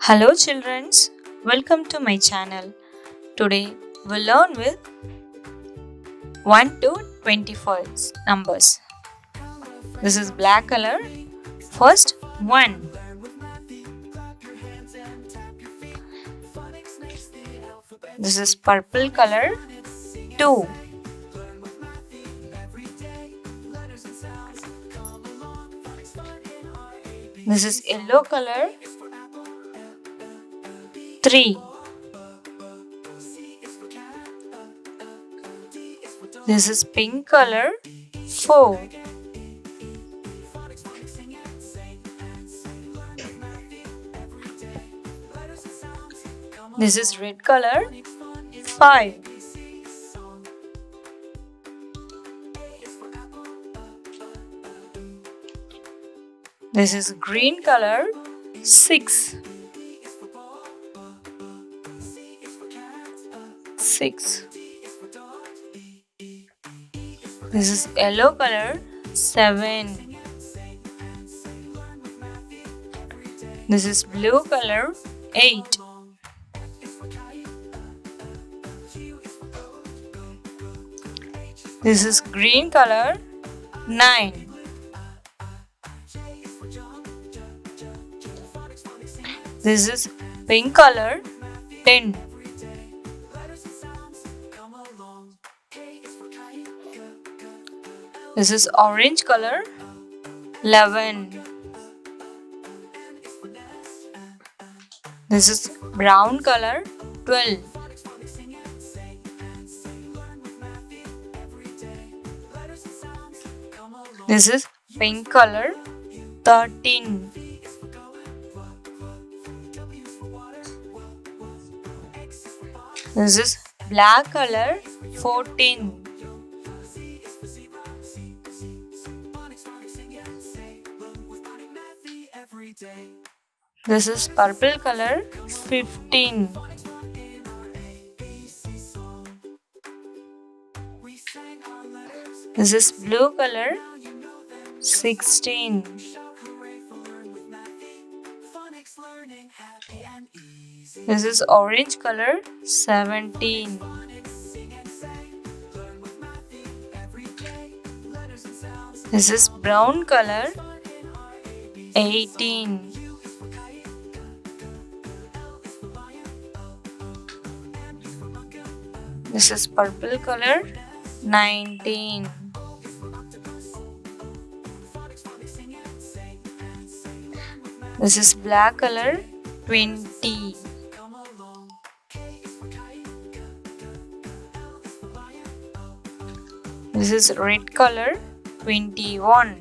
Hello children, welcome to my channel. Today we'll learn with 1 to 24 numbers. This is black color. First 1. This is purple color. 2. This is yellow color. 3. This is pink color. 4. This is red color. 5. This is green color. 6. 6. This is yellow color. 7. This is blue color. 8. This is green color. 9. This is pink color. 10. This is orange color. 11. This is brown color. 12. This is pink color. 13. This is black color. 14. This is purple color. 15. This is blue color. 16. This is orange color. 17. This is brown color. 18. This is purple color. 19. This is black color. 20. This is red color. 21.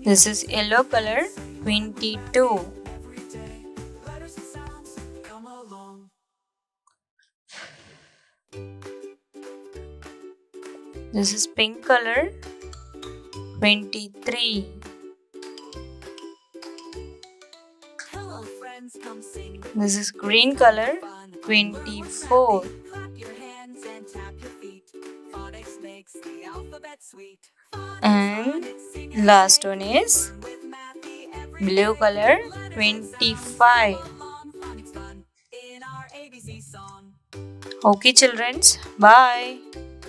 This is yellow color. 22. This is pink color. 23. This is green color. 24. And last one is blue color. 25. Okay children, bye.